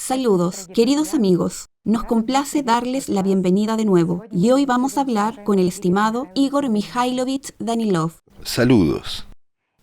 Saludos, queridos amigos. Nos complace darles la bienvenida de nuevo y hoy vamos a hablar con el estimado Igor Mikhailovich Danilov. Saludos.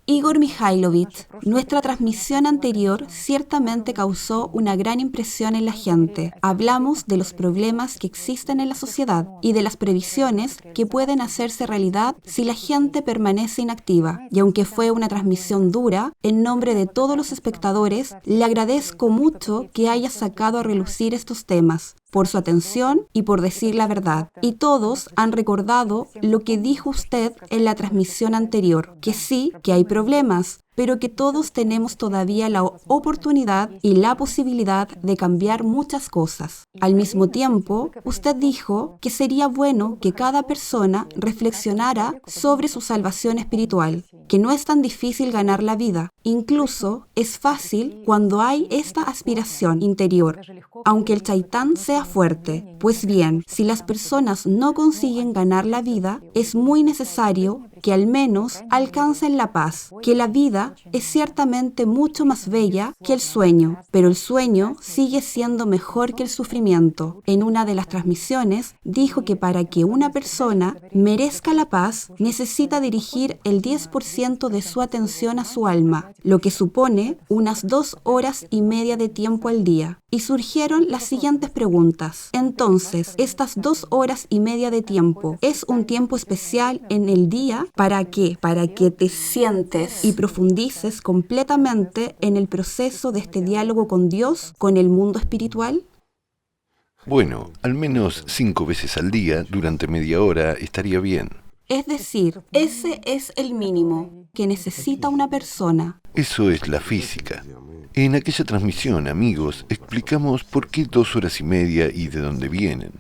Igor Mikhailovich, nuestra transmisión anterior ciertamente causó una gran impresión en la gente. Hablamos de los problemas que existen en la sociedad y de las previsiones que pueden hacerse realidad si la gente permanece inactiva. Y aunque fue una transmisión dura, en nombre de todos los espectadores, le agradezco mucho que haya sacado a relucir estos temas, por su atención y por decir la verdad. Y todos han recordado lo que dijo usted en la transmisión anterior, que sí, que hay problemas, pero que todos tenemos todavía la oportunidad y la posibilidad de cambiar muchas cosas. Al mismo tiempo, usted dijo que sería bueno que cada persona reflexionara sobre su salvación espiritual, que no es tan difícil ganar la vida. Incluso es fácil cuando hay esta aspiración interior, aunque el chaitán sea fuerte. Pues bien, si las personas no consiguen ganar la vida, es muy necesario que al menos alcancen la paz, que la vida es ciertamente mucho más bella que el sueño, pero el sueño sigue siendo mejor que el sufrimiento. En una de las transmisiones dijo que para que una persona merezca la paz, necesita dirigir el 10% de su atención a su alma, lo que supone unas 2 horas y media de tiempo al día. Y surgieron las siguientes preguntas. Entonces, estas 2 horas y media de tiempo, ¿es un tiempo especial en el día? ¿Para qué? Para que te sientes y profundices completamente en el proceso de este diálogo con Dios, con el mundo espiritual. Bueno, al menos 5 veces al día, durante media hora, estaría bien. Es decir, ese es el mínimo que necesita una persona. Eso es la física. En aquella transmisión, amigos, explicamos por qué 2 horas y media y de dónde vienen.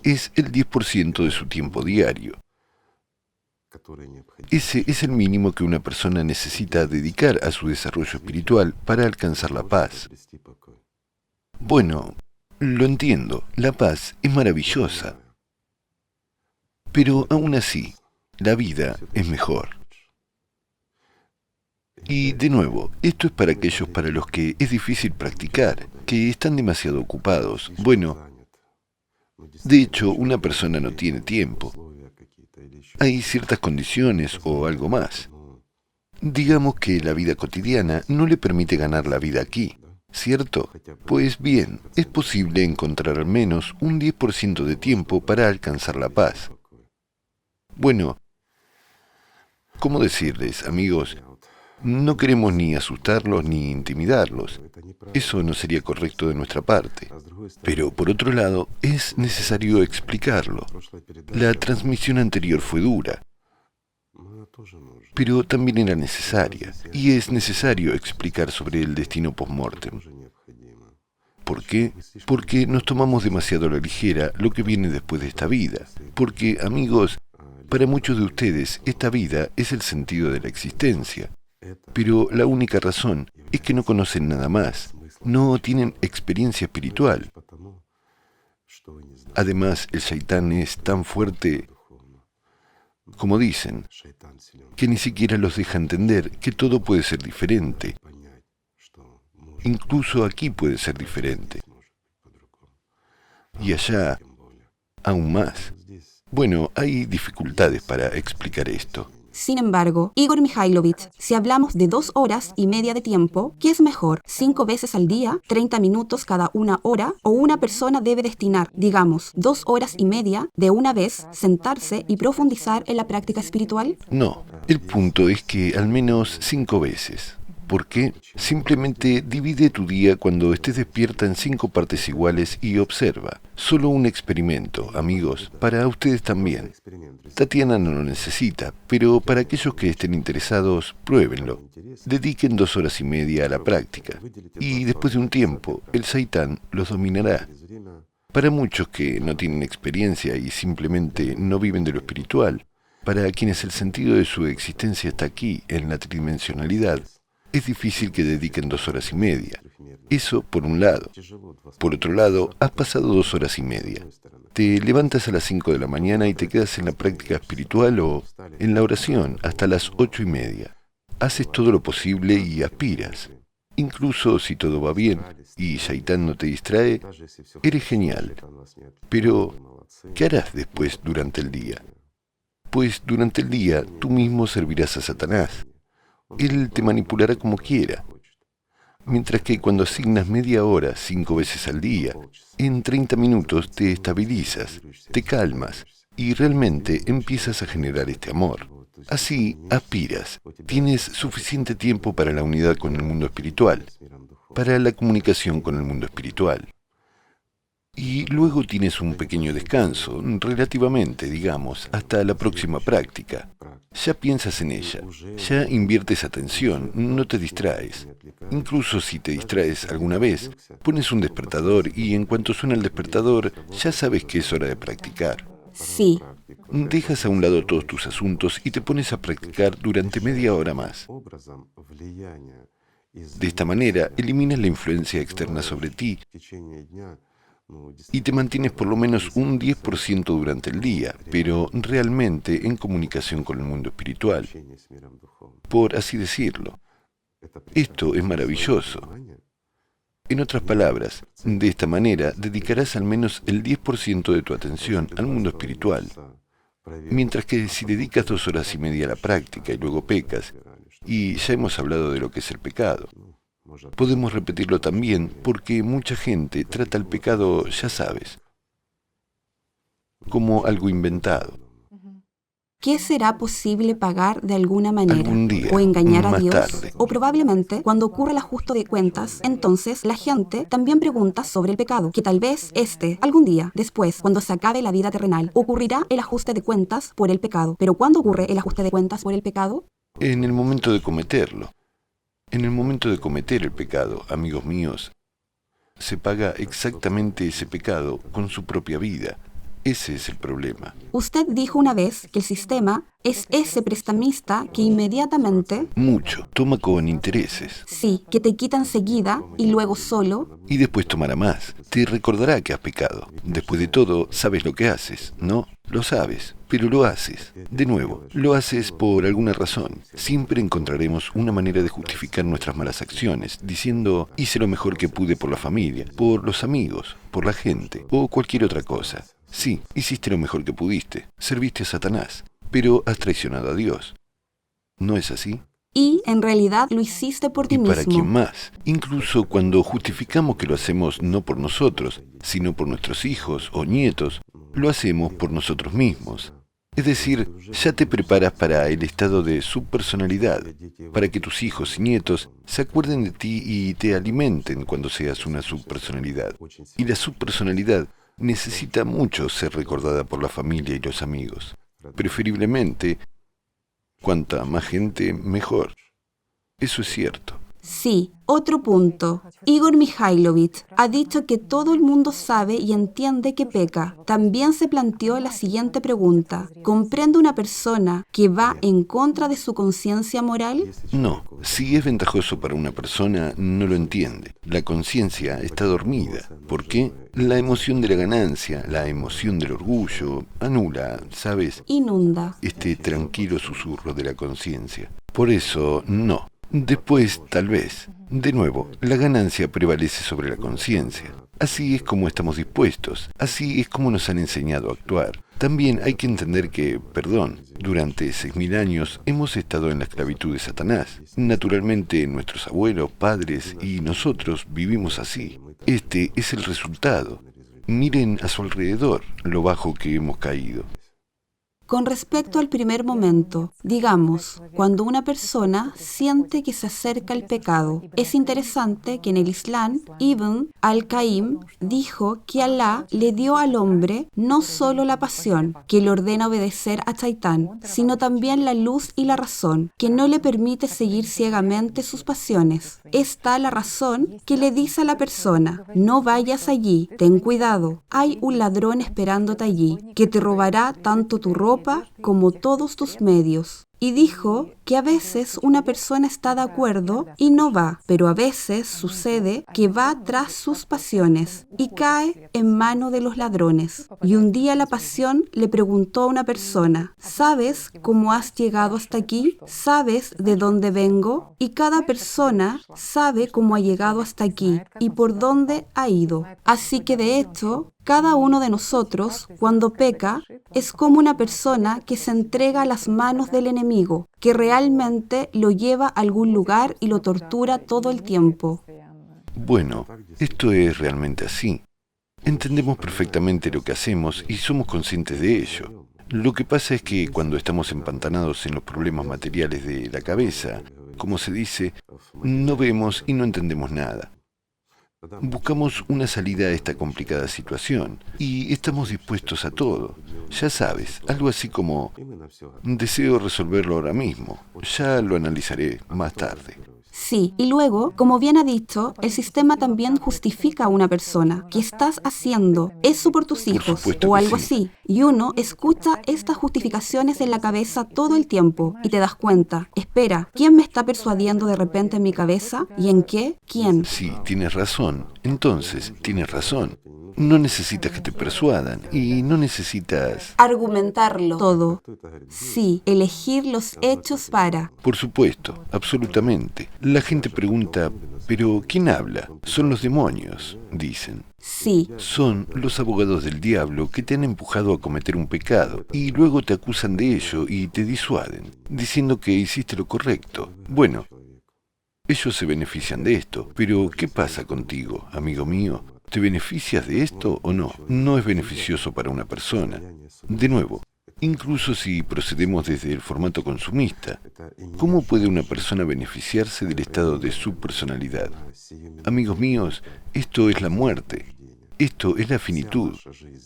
Es el 10% de su tiempo diario. Ese es el mínimo que una persona necesita dedicar a su desarrollo espiritual para alcanzar la paz. Bueno, lo entiendo, la paz es maravillosa. Pero aún así, la vida es mejor. Y de nuevo, esto es para aquellos para los que es difícil practicar, que están demasiado ocupados. Bueno, de hecho, una persona no tiene tiempo. Hay ciertas condiciones o algo más. Digamos que la vida cotidiana no le permite ganar la vida aquí, ¿cierto? Pues bien, es posible encontrar al menos un 10% de tiempo para alcanzar la paz. Bueno, ¿cómo decirles, amigos? No queremos ni asustarlos ni intimidarlos. Eso no sería correcto de nuestra parte. Pero, por otro lado, es necesario explicarlo. La transmisión anterior fue dura, pero también era necesaria. Y es necesario explicar sobre el destino post-mortem. ¿Por qué? Porque nos tomamos demasiado a la ligera lo que viene después de esta vida. Porque, amigos, para muchos de ustedes, esta vida es el sentido de la existencia. Pero la única razón es que no conocen nada más, no tienen experiencia espiritual. Además, el Shaitán es tan fuerte, como dicen, que ni siquiera los deja entender que todo puede ser diferente. Incluso aquí puede ser diferente. Y allá, aún más. Bueno, hay dificultades para explicar esto. Sin embargo, Igor Mikhailovich, si hablamos de 2 horas y media de tiempo, ¿qué es mejor? ¿5 veces al día, 30 minutos cada 1 hora? ¿O una persona debe destinar, digamos, 2 horas y media de una vez, sentarse y profundizar en la práctica espiritual? No, el punto es que al menos 5 veces. ¿Por qué? Simplemente divide tu día cuando estés despierta en 5 partes iguales y observa. Solo un experimento, amigos, para ustedes también. Tatiana no lo necesita, pero para aquellos que estén interesados, pruébenlo. Dediquen 2 horas y media a la práctica. Y después de un tiempo, el Shaitán los dominará. Para muchos que no tienen experiencia y simplemente no viven de lo espiritual, para quienes el sentido de su existencia está aquí, en la tridimensionalidad, es difícil que dediquen 2 horas y media. Eso por un lado. Por otro lado, has pasado 2 horas y media. Te levantas a las 5 de la mañana y te quedas en la práctica espiritual o en la oración hasta las 8 y media. Haces todo lo posible y aspiras. Incluso si todo va bien y Shaitán no te distrae, eres genial. Pero, ¿qué harás después durante el día? Pues durante el día tú mismo servirás a Satanás. Él te manipulará como quiera. Mientras que cuando asignas media hora 5 veces al día, en 30 minutos te estabilizas, te calmas y realmente empiezas a generar este amor. Así aspiras, tienes suficiente tiempo para la unidad con el mundo espiritual, para la comunicación con el mundo espiritual. Y luego tienes un pequeño descanso, relativamente, digamos, hasta la próxima práctica. Ya piensas en ella, ya inviertes atención, no te distraes. Incluso si te distraes alguna vez, pones un despertador y en cuanto suena el despertador, ya sabes que es hora de practicar. Sí. Dejas a un lado todos tus asuntos y te pones a practicar durante media hora más. De esta manera, eliminas la influencia externa sobre ti y te mantienes por lo menos un 10% durante el día, pero realmente en comunicación con el mundo espiritual, por así decirlo. Esto es maravilloso. En otras palabras, de esta manera dedicarás al menos el 10% de tu atención al mundo espiritual, mientras que si dedicas 2 horas y media a la práctica y luego pecas, y ya hemos hablado de lo que es el pecado, podemos repetirlo también porque mucha gente trata el pecado, ya sabes, como algo inventado. ¿Qué será posible pagar de alguna manera? Algún día, ¿O engañar a más Dios? tarde. O probablemente, cuando ocurre el ajuste de cuentas, entonces la gente también pregunta sobre el pecado, que tal vez algún día, después, cuando se acabe la vida terrenal, ocurrirá el ajuste de cuentas por el pecado. ¿Pero cuándo ocurre el ajuste de cuentas por el pecado? En el momento de cometerlo. En el momento de cometer el pecado, amigos míos, se paga exactamente ese pecado con su propia vida. Ese es el problema. Usted dijo una vez que el sistema es ese prestamista que inmediatamente, Mucho. Toma con intereses. sí, que te quita enseguida y luego solo, Y después tomará más. Te recordará que has pecado. Después de todo, sabes lo que haces, ¿no? Lo sabes, pero lo haces. De nuevo, lo haces por alguna razón. Siempre encontraremos una manera de justificar nuestras malas acciones, diciendo, hice lo mejor que pude por la familia, por los amigos, por la gente, o cualquier otra cosa. Sí, hiciste lo mejor que pudiste, serviste a Satanás, pero has traicionado a Dios. ¿No es así? y en realidad lo hiciste por ti ¿Y para quién mismo. más? Incluso cuando justificamos que lo hacemos no por nosotros, sino por nuestros hijos o nietos, lo hacemos por nosotros mismos. Es decir, ya te preparas para el estado de subpersonalidad, para que tus hijos y nietos se acuerden de ti y te alimenten cuando seas una subpersonalidad. Y la subpersonalidad necesita mucho ser recordada por la familia y los amigos. Preferiblemente, cuanta más gente, mejor. Eso es cierto. Sí, otro punto. Igor Mikhailovich ha dicho que todo el mundo sabe y entiende que peca. También se planteó la siguiente pregunta. ¿Comprende una persona que va en contra de su conciencia moral? No, si es ventajoso para una persona, no lo entiende. La conciencia está dormida. ¿Por qué? La emoción de la ganancia, la emoción del orgullo, anula, ¿sabes? Inunda. Este tranquilo susurro de la conciencia. Por eso, no. Después, tal vez. De nuevo, la ganancia prevalece sobre la conciencia. Así es como estamos dispuestos. Así es como nos han enseñado a actuar. También hay que entender que, durante 6.000 años hemos estado en la esclavitud de Satanás. Naturalmente, nuestros abuelos, padres y nosotros vivimos así. Este es el resultado. Miren a su alrededor lo bajo que hemos caído. Con respecto al primer momento, digamos, cuando una persona siente que se acerca al pecado, es interesante que en el Islam, Ibn al-Qayyim dijo que Alá le dio al hombre no solo la pasión, que le ordena obedecer a Chaitán, sino también la luz y la razón, que no le permite seguir ciegamente sus pasiones. Está la razón que le dice a la persona, no vayas allí, ten cuidado, hay un ladrón esperándote allí, que te robará tanto tu ropa como todos tus medios. Y dijo que a veces una persona está de acuerdo y no va, pero a veces sucede que va tras sus pasiones y cae en mano de los ladrones. Y un día la pasión le preguntó a una persona: ¿sabes cómo has llegado hasta aquí? ¿Sabes de dónde vengo? Y cada persona sabe cómo ha llegado hasta aquí y por dónde ha ido. Así que de hecho, cada uno de nosotros, cuando peca, es como una persona que se entrega a las manos del enemigo, que realmente lo lleva a algún lugar y lo tortura todo el tiempo. Bueno, esto es realmente así. Entendemos perfectamente lo que hacemos y somos conscientes de ello. Lo que pasa es que cuando estamos empantanados en los problemas materiales de la cabeza, como se dice, no vemos y no entendemos nada. Buscamos una salida a esta complicada situación y estamos dispuestos a todo. Ya sabes, algo así como: deseo resolverlo ahora mismo, ya lo analizaré más tarde. Sí, y luego, como bien ha dicho, el sistema también justifica a una persona. ¿Qué estás haciendo? Eso por tus Por hijos, supuesto o que algo sí. así. Y uno escucha estas justificaciones en la cabeza todo el tiempo y te das cuenta: espera, ¿quién me está persuadiendo de repente en mi cabeza? ¿Y en qué? ¿Quién? Sí, tienes razón. Entonces, tienes razón. No necesitas que te persuadan y no necesitas... Argumentarlo todo. Sí, elegir los hechos para. Por supuesto, absolutamente. La gente pregunta: ¿pero quién habla? Son los demonios, dicen. Sí, Son los abogados del diablo que te han empujado a cometer un pecado y luego te acusan de ello y te disuaden, diciendo que hiciste lo correcto. Bueno, ellos se benefician de esto, pero ¿qué pasa contigo, amigo mío? ¿Te beneficias de esto o no? No es beneficioso para una persona. De nuevo, incluso si procedemos desde el formato consumista, ¿cómo puede una persona beneficiarse del estado de su personalidad? Amigos míos, esto es la muerte. Esto es la finitud.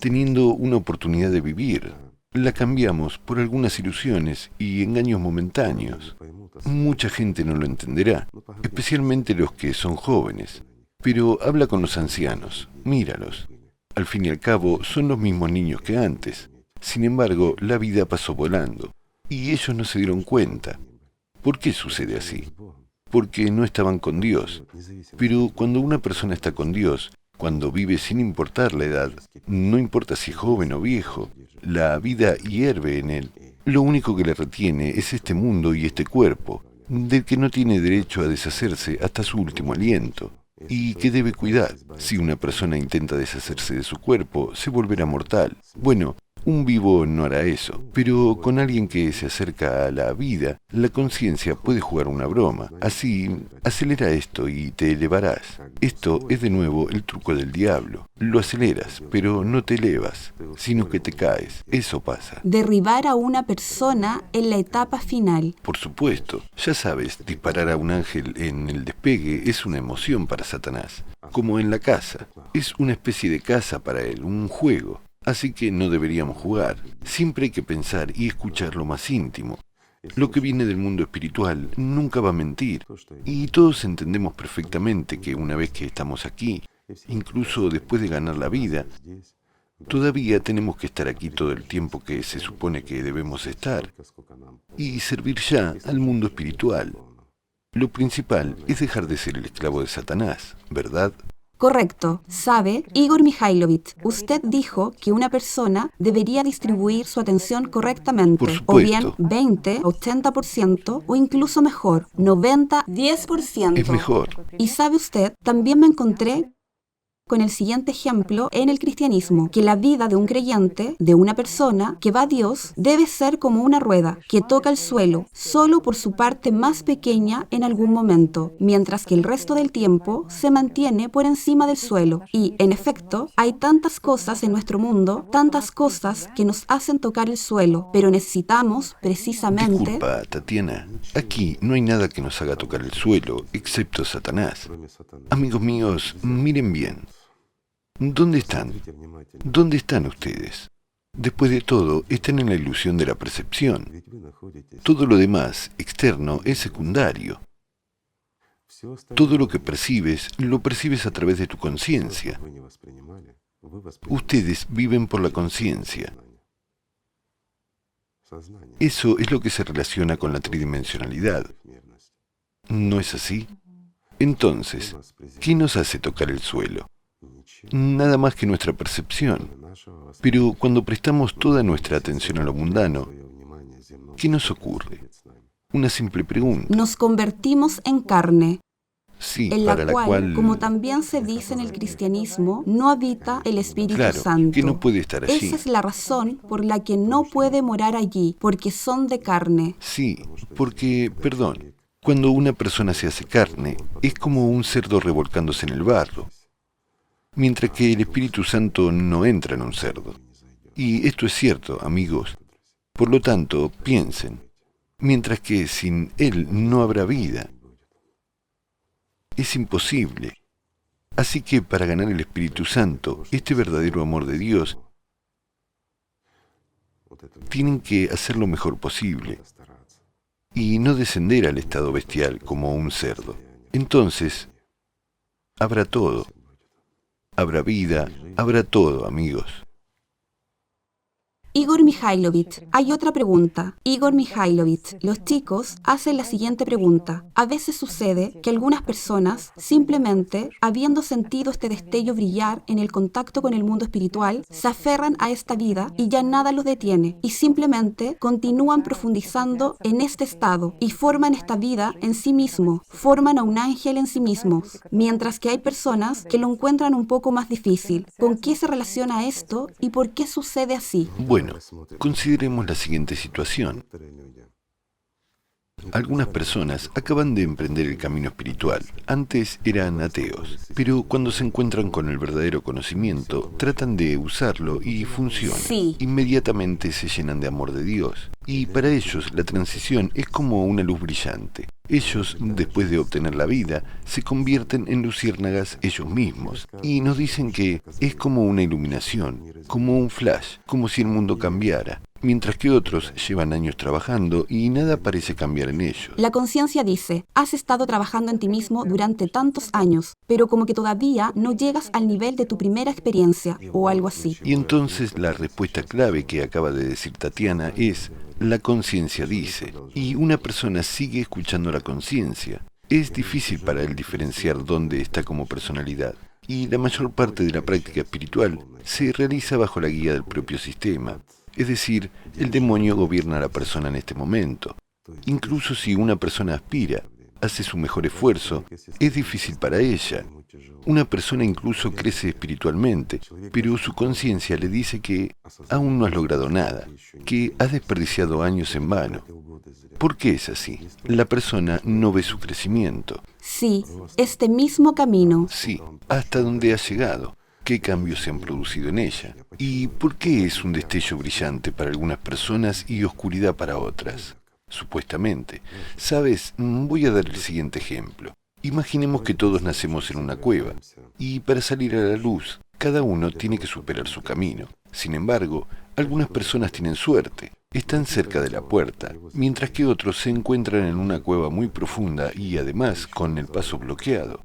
Teniendo una oportunidad de vivir, la cambiamos por algunas ilusiones y engaños momentáneos. Mucha gente no lo entenderá, especialmente los que son jóvenes. Pero habla con los ancianos, míralos. Al fin y al cabo, son los mismos niños que antes. Sin embargo, la vida pasó volando, y ellos no se dieron cuenta. ¿Por qué sucede así? Porque no estaban con Dios. Pero cuando una persona está con Dios, cuando vive sin importar la edad, no importa si es joven o viejo, la vida hierve en él. Lo único que le retiene es este mundo y este cuerpo, del que no tiene derecho a deshacerse hasta su último aliento, y que debe cuidar. Si una persona intenta deshacerse de su cuerpo, se volverá mortal. Bueno, un vivo no hará eso, pero con alguien que se acerca a la vida, la conciencia puede jugar una broma. Así, acelera esto y te elevarás. Esto es de nuevo el truco del diablo. Lo aceleras, pero no te elevas, sino que te caes. Eso pasa. derribar a una persona en la etapa final. Por supuesto, ya sabes, disparar a un ángel en el despegue es una emoción para Satanás. Como en la casa, es una especie de caza para él, un juego. Así que no deberíamos jugar. Siempre hay que pensar y escuchar lo más íntimo. Lo que viene del mundo espiritual nunca va a mentir. Y todos entendemos perfectamente que una vez que estamos aquí, incluso después de ganar la vida, todavía tenemos que estar aquí todo el tiempo que se supone que debemos estar y servir ya al mundo espiritual. Lo principal es dejar de ser el esclavo de Satanás, ¿verdad? Correcto. Sabe, Igor Mikhailovich, usted dijo que una persona debería distribuir su atención correctamente. Por O bien supuesto. 20, 80% o incluso mejor, 90, 10%. Es mejor. Y sabe usted, también me encontré con el siguiente ejemplo en el cristianismo, que la vida de un creyente, de una persona que va a Dios, debe ser como una rueda que toca el suelo solo por su parte más pequeña en algún momento, mientras que el resto del tiempo se mantiene por encima del suelo. Y, en efecto, hay tantas cosas en nuestro mundo, tantas cosas que nos hacen tocar el suelo, pero necesitamos precisamente... Disculpa, Tatiana. Aquí no hay nada que nos haga tocar el suelo, excepto Satanás. Amigos míos, miren bien. ¿Dónde están? ¿Dónde están ustedes? Después de todo, están en la ilusión de la percepción. Todo lo demás, externo, es secundario. Todo lo que percibes, lo percibes a través de tu conciencia. Ustedes viven por la conciencia. Eso es lo que se relaciona con la tridimensionalidad. ¿No es así? Entonces, ¿qué nos hace tocar el suelo? Nada más que nuestra percepción. Pero cuando prestamos toda nuestra atención a lo mundano, ¿qué nos ocurre? Una simple pregunta. Nos convertimos en carne, Sí, en para la cual, como también se dice en el cristianismo, no habita el Espíritu claro, Santo. que no puede estar allí. Esa es la razón por la que no puede morar allí, porque son de carne. Sí, porque, perdón, cuando una persona se hace carne, es como un cerdo revolcándose en el barro, mientras que el Espíritu Santo no entra en un cerdo. Y esto es cierto, amigos. Por lo tanto, piensen, mientras que sin Él no habrá vida. Es imposible. Así que para ganar el Espíritu Santo, este verdadero amor de Dios, tienen que hacer lo mejor posible y no descender al estado bestial como un cerdo. Entonces, habrá todo. Habrá vida, habrá todo, amigos. Igor Mikhailovich, hay otra pregunta. Igor Mikhailovich, los chicos hacen la siguiente pregunta. A veces sucede que algunas personas, simplemente habiendo sentido este destello brillar en el contacto con el mundo espiritual, se aferran a esta vida y ya nada los detiene, y simplemente continúan profundizando en este estado y forman esta vida en sí mismos, forman a un ángel en sí mismos, mientras que hay personas que lo encuentran un poco más difícil. ¿Con qué se relaciona esto y por qué sucede así? Bueno, consideremos la siguiente situación. Algunas personas acaban de emprender el camino espiritual. Antes eran ateos, pero cuando se encuentran con el verdadero conocimiento, tratan de usarlo y funciona. Sí. Inmediatamente se llenan de amor de Dios. Y para ellos la transición es como una luz brillante. Ellos, después de obtener la vida, se convierten en luciérnagas ellos mismos. Y nos dicen que es como una iluminación, como un flash, como si el mundo cambiara. Mientras que otros llevan años trabajando y nada parece cambiar en ellos. La conciencia dice, has estado trabajando en ti mismo durante tantos años, pero como que todavía no llegas al nivel de tu primera experiencia, o algo así. Y entonces la respuesta clave que acaba de decir Tatiana es, la conciencia dice, y una persona sigue escuchando la conciencia. Es difícil para él diferenciar dónde está como personalidad. Y la mayor parte de la práctica espiritual se realiza bajo la guía del propio sistema. Es decir, el demonio gobierna a la persona en este momento. Incluso si una persona aspira, hace su mejor esfuerzo, es difícil para ella. Una persona incluso crece espiritualmente, pero su conciencia le dice que aún no has logrado nada, que has desperdiciado años en vano. ¿Por qué es así? La persona no ve su crecimiento. Sí, este mismo camino. Sí, hasta dónde ha llegado. ¿Qué cambios se han producido en ella? ¿Y por qué es un destello brillante para algunas personas y oscuridad para otras? Supuestamente. ¿Sabes? Voy a dar el siguiente ejemplo. Imaginemos que todos nacemos en una cueva, y para salir a la luz, cada uno tiene que superar su camino. Sin embargo, algunas personas tienen suerte, están cerca de la puerta, mientras que otros se encuentran en una cueva muy profunda y además con el paso bloqueado.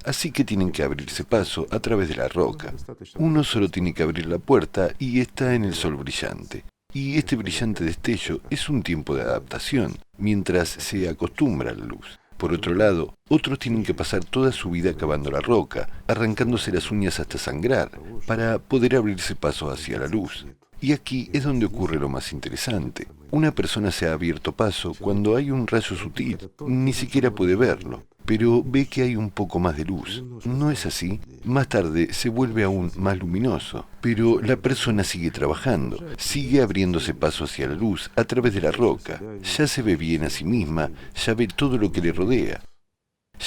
Así que tienen que abrirse paso a través de la roca. Uno solo tiene que abrir la puerta y está en el sol brillante. Y este brillante destello es un tiempo de adaptación, mientras se acostumbra a la luz. Por otro lado, otros tienen que pasar toda su vida cavando la roca, arrancándose las uñas hasta sangrar, para poder abrirse paso hacia la luz. Y aquí es donde ocurre lo más interesante. Una persona se ha abierto paso cuando hay un rayo sutil, ni siquiera puede verlo, pero ve que hay un poco más de luz. ¿No es así? Más tarde se vuelve aún más luminoso, pero la persona sigue trabajando, sigue abriéndose paso hacia la luz a través de la roca. Ya se ve bien a sí misma, ya ve todo lo que le rodea.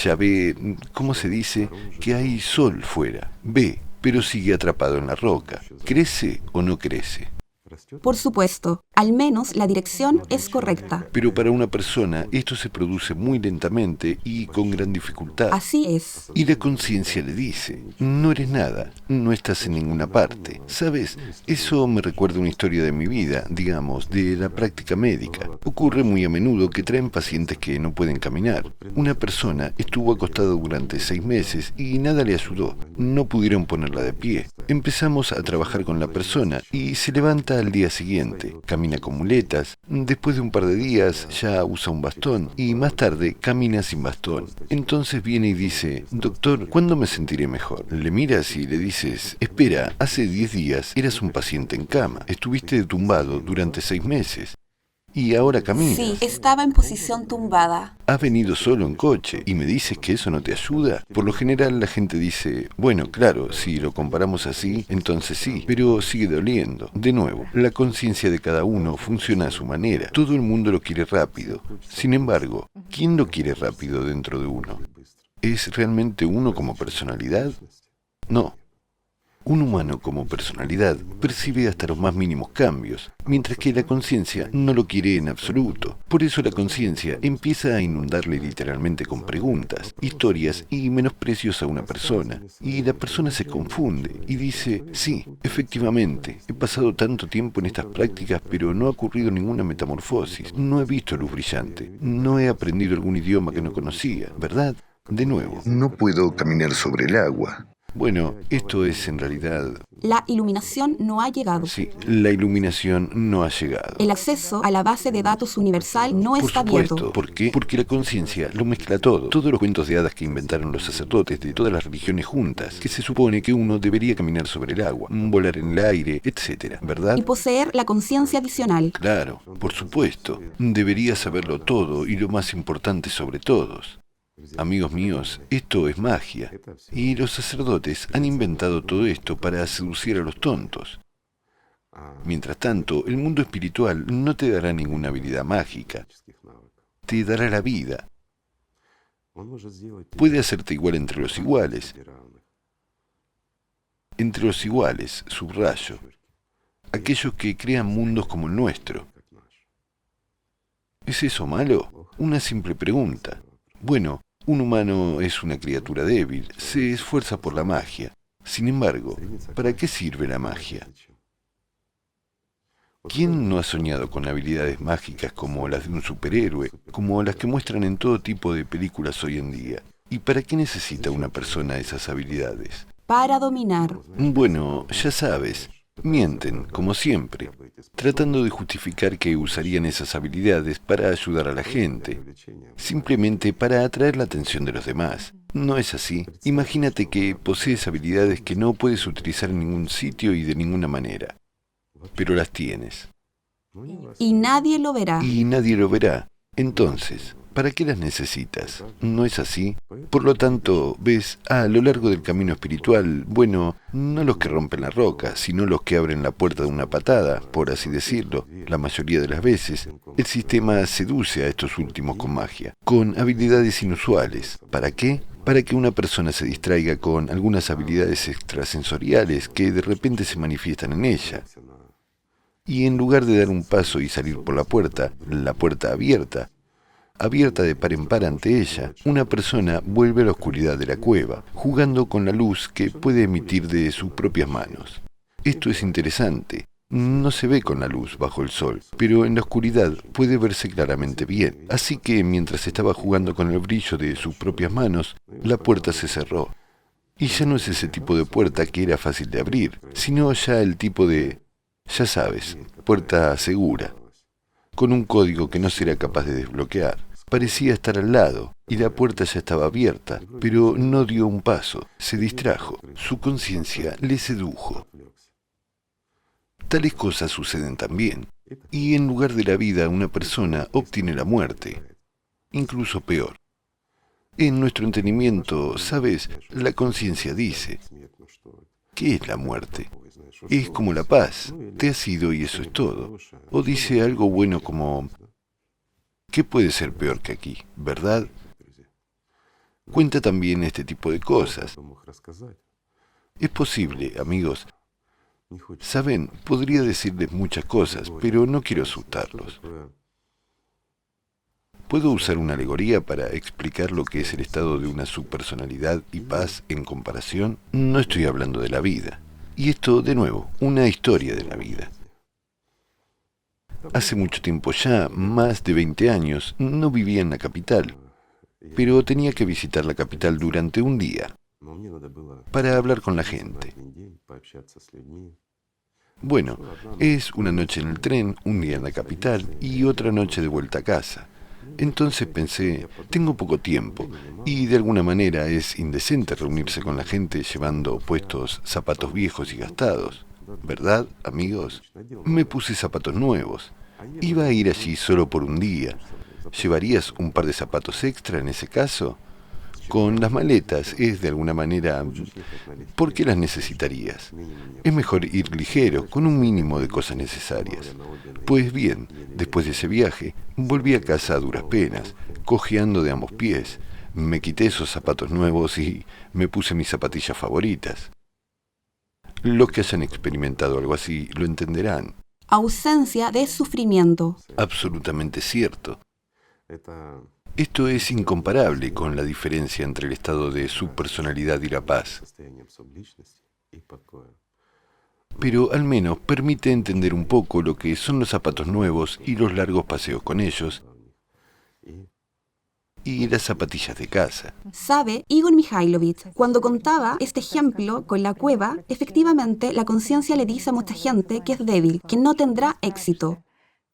Ya ve, ¿cómo se dice? Que hay sol fuera. Ve, pero sigue atrapado en la roca. ¿Crece o no crece? Por supuesto, al menos la dirección es correcta. Pero para una persona esto se produce muy lentamente y con gran dificultad. Así es. Y la conciencia le dice, no eres nada, no estás en ninguna parte. ¿Sabes? Eso me recuerda una historia de mi vida, digamos, de la práctica médica. Ocurre muy a menudo que traen pacientes que no pueden caminar. Una persona estuvo acostada durante 6 meses y nada le ayudó. No pudieron ponerla de pie. Empezamos a trabajar con la persona y se levanta al día siguiente, camina con muletas, después de un par de días ya usa un bastón y más tarde camina sin bastón. Entonces viene y dice, doctor, ¿cuándo me sentiré mejor? Le miras y le dices, espera, hace 10 días eras un paciente en cama, estuviste tumbado durante 6 meses. Y ahora caminas. Sí, estaba en posición tumbada. Has venido solo en coche y me dices que eso no te ayuda. Por lo general la gente dice, bueno, claro, si lo comparamos así, entonces sí, pero sigue doliendo. De nuevo, la conciencia de cada uno funciona a su manera. Todo el mundo lo quiere rápido. Sin embargo, ¿quién lo quiere rápido dentro de uno? ¿Es realmente uno como personalidad? No. Un humano como personalidad percibe hasta los más mínimos cambios, mientras que la conciencia no lo quiere en absoluto. Por eso la conciencia empieza a inundarle literalmente con preguntas, historias y menosprecios a una persona. Y la persona se confunde y dice, sí, efectivamente, he pasado tanto tiempo en estas prácticas, pero no ha ocurrido ninguna metamorfosis. No he visto luz brillante. No he aprendido algún idioma que no conocía, ¿verdad? De nuevo, no puedo caminar sobre el agua. Bueno, esto es en realidad... La iluminación no ha llegado. Sí, la iluminación no ha llegado. El acceso a la base de datos universal no está abierto. ¿Por qué? Porque la conciencia lo mezcla todo. Todos los cuentos de hadas que inventaron los sacerdotes de todas las religiones juntas, que se supone que uno debería caminar sobre el agua, volar en el aire, etc., ¿verdad? Y poseer la conciencia adicional. Claro, por supuesto. Debería saberlo todo y lo más importante sobre todos. Amigos míos, esto es magia, y los sacerdotes han inventado todo esto para seducir a los tontos. Mientras tanto, el mundo espiritual no te dará ninguna habilidad mágica, te dará la vida. Puede hacerte igual entre los iguales. Entre los iguales, subrayo, aquellos que crean mundos como el nuestro. ¿Es eso malo? Una simple pregunta. Bueno, un humano es una criatura débil, se esfuerza por la magia. Sin embargo, ¿para qué sirve la magia? ¿Quién no ha soñado con habilidades mágicas como las de un superhéroe, como las que muestran en todo tipo de películas hoy en día? ¿Y para qué necesita una persona esas habilidades? Para dominar. Bueno, ya sabes, mienten, como siempre, tratando de justificar que usarían esas habilidades para ayudar a la gente, simplemente para atraer la atención de los demás. No es así. Imagínate que posees habilidades que no puedes utilizar en ningún sitio y de ninguna manera, pero las tienes. Y nadie lo verá. Y nadie lo verá. Entonces, ¿para qué las necesitas? ¿No es así? Por lo tanto, ves, a lo largo del camino espiritual, bueno, no los que rompen la roca, sino los que abren la puerta de una patada, por así decirlo. La mayoría de las veces, el sistema seduce a estos últimos con magia, con habilidades inusuales. ¿Para qué? Para que una persona se distraiga con algunas habilidades extrasensoriales que de repente se manifiestan en ella. Y en lugar de dar un paso y salir por la puerta abierta de par en par ante ella, una persona vuelve a la oscuridad de la cueva, jugando con la luz que puede emitir de sus propias manos. Esto es interesante. No se ve con la luz bajo el sol, pero en la oscuridad puede verse claramente bien. Así que mientras estaba jugando con el brillo de sus propias manos, la puerta se cerró. Y ya no es ese tipo de puerta que era fácil de abrir, sino ya el tipo de, ya sabes, puerta segura, con un código que no será capaz de desbloquear. Parecía estar al lado, y la puerta ya estaba abierta, pero no dio un paso, se distrajo, su conciencia le sedujo. Tales cosas suceden también, y en lugar de la vida una persona obtiene la muerte, incluso peor. En nuestro entendimiento, ¿sabes? La conciencia dice, ¿qué es la muerte? Es como la paz, te has ido y eso es todo. O dice algo bueno como, ¿qué puede ser peor que aquí, verdad? Cuenta también este tipo de cosas. Es posible, amigos. Saben, podría decirles muchas cosas, pero no quiero asustarlos. ¿Puedo usar una alegoría para explicar lo que es el estado de una subpersonalidad y paz en comparación? No estoy hablando de la vida. Y esto, de nuevo, una historia de la vida. Hace mucho tiempo ya, más de 20 años, no vivía en la capital, pero tenía que visitar la capital durante un día. para hablar con la gente. Bueno, es una noche en el tren, un día en la capital y otra noche de vuelta a casa. Entonces pensé, tengo poco tiempo y de alguna manera es indecente reunirse con la gente llevando puestos zapatos viejos y gastados. ¿Verdad, amigos? Me puse zapatos nuevos. Iba a ir allí solo por un día. ¿Llevarías un par de zapatos extra en ese caso? Con las maletas es de alguna manera... ¿Por qué las necesitarías? Es mejor ir ligero, con un mínimo de cosas necesarias. Pues bien, después de ese viaje, volví a casa a duras penas, cojeando de ambos pies. Me quité esos zapatos nuevos y me puse mis zapatillas favoritas. Los que hayan experimentado algo así lo entenderán. Ausencia de sufrimiento. Absolutamente cierto. Esto es incomparable con la diferencia entre el estado de subpersonalidad y la paz. Pero al menos permite entender un poco lo que son los zapatos nuevos y los largos paseos con ellos y las zapatillas de casa. Sabe Igor Mikhailovich, cuando contaba este ejemplo con la cueva, efectivamente la conciencia le dice a mucha gente que es débil, que no tendrá éxito.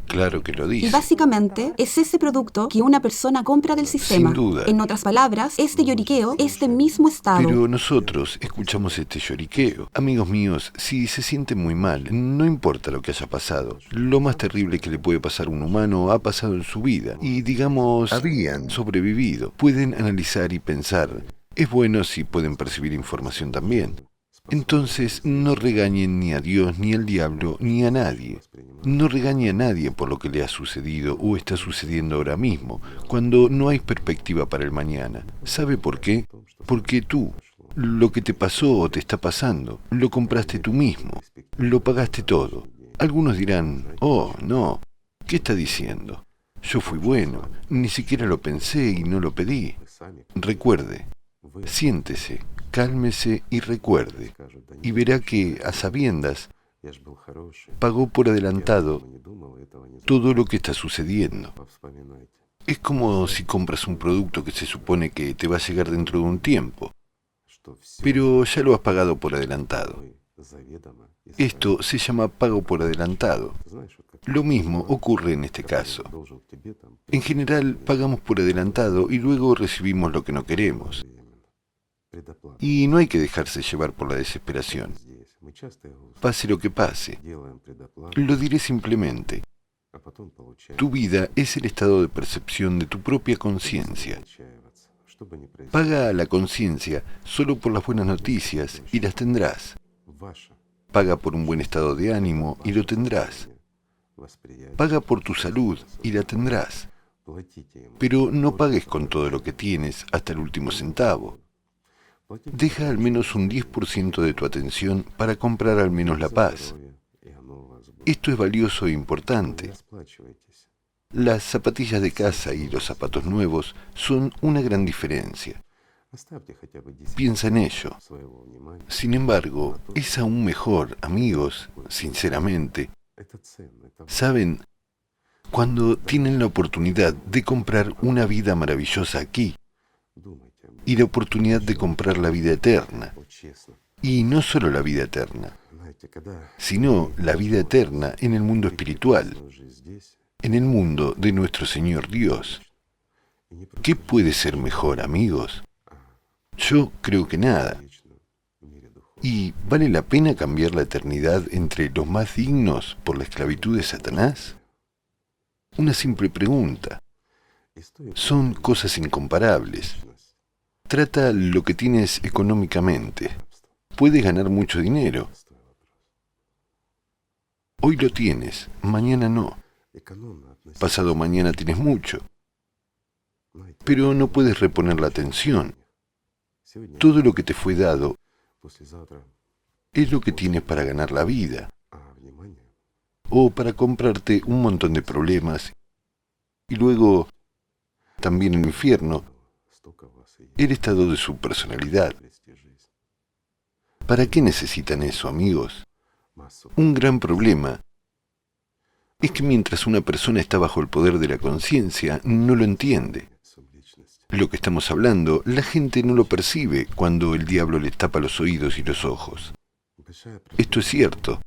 Claro que lo Y dice. básicamente es ese producto que una persona compra del sistema. Sin duda. En otras palabras, este lloriqueo, este mismo estado. Pero nosotros escuchamos este lloriqueo. Amigos míos, si se sienten muy mal, no importa lo que haya pasado. Lo más terrible que le puede pasar a un humano ha pasado en su vida. Y digamos, habían sobrevivido. Pueden analizar y pensar. Es bueno si pueden percibir información también. Entonces, no regañen ni a Dios, ni al diablo, ni a nadie. No regañe a nadie por lo que le ha sucedido o está sucediendo ahora mismo, cuando no hay perspectiva para el mañana. ¿Sabe por qué? Porque tú, lo que te pasó o te está pasando, lo compraste tú mismo, lo pagaste todo. Algunos dirán, oh, no, ¿qué está diciendo? Yo fui bueno, ni siquiera lo pensé y no lo pedí. Recuerde, siéntese, cálmese y recuerde, y verá que, a sabiendas, pagó por adelantado todo lo que está sucediendo. Es como si compras un producto que se supone que te va a llegar dentro de un tiempo, pero ya lo has pagado por adelantado. Esto se llama pago por adelantado. Lo mismo ocurre en este caso. En general, pagamos por adelantado y luego recibimos lo que no queremos. Y no hay que dejarse llevar por la desesperación. Pase lo que pase. Lo diré simplemente. Tu vida es el estado de percepción de tu propia conciencia. Paga a la conciencia solo por las buenas noticias y las tendrás. Paga por un buen estado de ánimo y lo tendrás. Paga por tu salud y la tendrás. Pero no pagues con todo lo que tienes hasta el último centavo. Deja al menos un 10% de tu atención para comprar al menos la paz. Esto es valioso e importante. Las zapatillas de casa y los zapatos nuevos son una gran diferencia. Piensa en ello. Sin embargo, es aún mejor, amigos, sinceramente. Saben, cuando tienen la oportunidad de comprar una vida maravillosa aquí, y la oportunidad de comprar la vida eterna. Y no solo la vida eterna, sino la vida eterna en el mundo espiritual, en el mundo de nuestro Señor Dios. ¿Qué puede ser mejor, amigos? Yo creo que nada. ¿Y vale la pena cambiar la eternidad entre los más dignos por la esclavitud de Satanás? Una simple pregunta. Son cosas incomparables. Trata lo que tienes económicamente. Puedes ganar mucho dinero. Hoy lo tienes, mañana no. Pasado mañana tienes mucho. Pero no puedes reponer la atención. Todo lo que te fue dado es lo que tienes para ganar la vida. O para comprarte un montón de problemas. Y luego, también el infierno, el estado de su personalidad. ¿Para qué necesitan eso, amigos? Un gran problema es que mientras una persona está bajo el poder de la conciencia, no lo entiende. Lo que estamos hablando, la gente no lo percibe cuando el diablo les tapa los oídos y los ojos. Esto es cierto.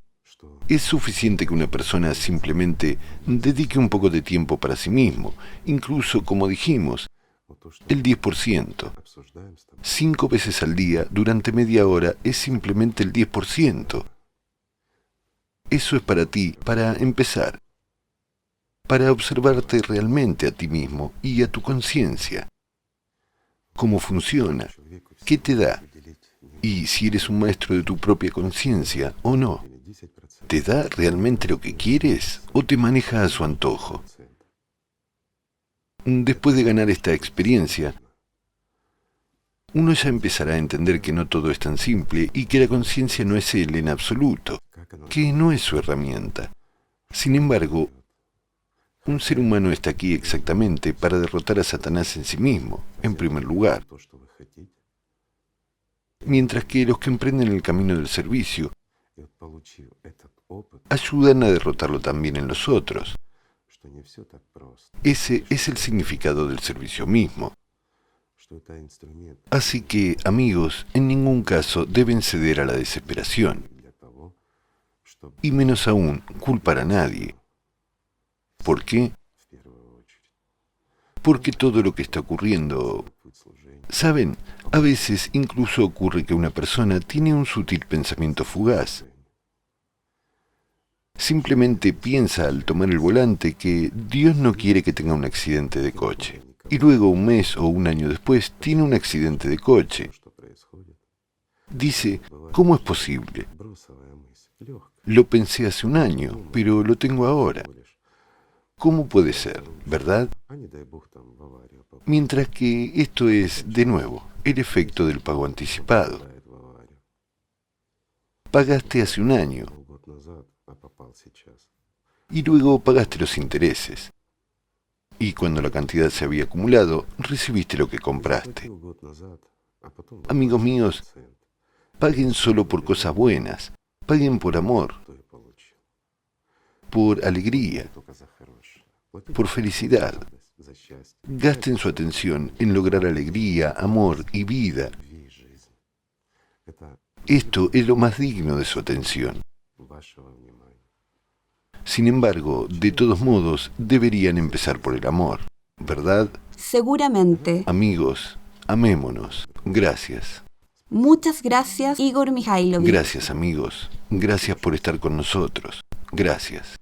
Es suficiente que una persona simplemente dedique un poco de tiempo para sí mismo, incluso, como dijimos, el 10%. 5 veces al día, durante media hora, es simplemente el 10%. Eso es para ti, para empezar. Para observarte realmente a ti mismo y a tu conciencia. ¿Cómo funciona? ¿Qué te da? Y si eres un maestro de tu propia conciencia o no. ¿Te da realmente lo que quieres o te maneja a su antojo? Después de ganar esta experiencia, uno ya empezará a entender que no todo es tan simple y que la conciencia no es él en absoluto, que no es su herramienta. Sin embargo, un ser humano está aquí exactamente para derrotar a Satanás en sí mismo, en primer lugar. Mientras que los que emprenden el camino del servicio ayudan a derrotarlo también en los otros. Ese es el significado del servicio mismo. Así que, amigos, en ningún caso deben ceder a la desesperación. Y menos aún, culpar a nadie. ¿Por qué? Porque todo lo que está ocurriendo... ¿Saben? A veces incluso ocurre que una persona tiene un sutil pensamiento fugaz. Simplemente piensa al tomar el volante que Dios no quiere que tenga un accidente de coche. Y luego, un mes o un año después, tiene un accidente de coche. Dice, ¿cómo es posible? Lo pensé hace un año, pero lo tengo ahora. ¿Cómo puede ser, verdad? Mientras que esto es, de nuevo, el efecto del pago anticipado. Pagaste hace un año y luego pagaste los intereses. Y cuando la cantidad se había acumulado, recibiste lo que compraste. Amigos míos, paguen solo por cosas buenas, paguen por amor, por alegría, por felicidad. Gasten su atención en lograr alegría, amor y vida. Esto es lo más digno de su atención. Sin embargo, de todos modos, deberían empezar por el amor, ¿verdad? Seguramente. Amigos, amémonos. Gracias. Muchas gracias, Igor Mikhailovich. Gracias, amigos. Gracias por estar con nosotros. Gracias.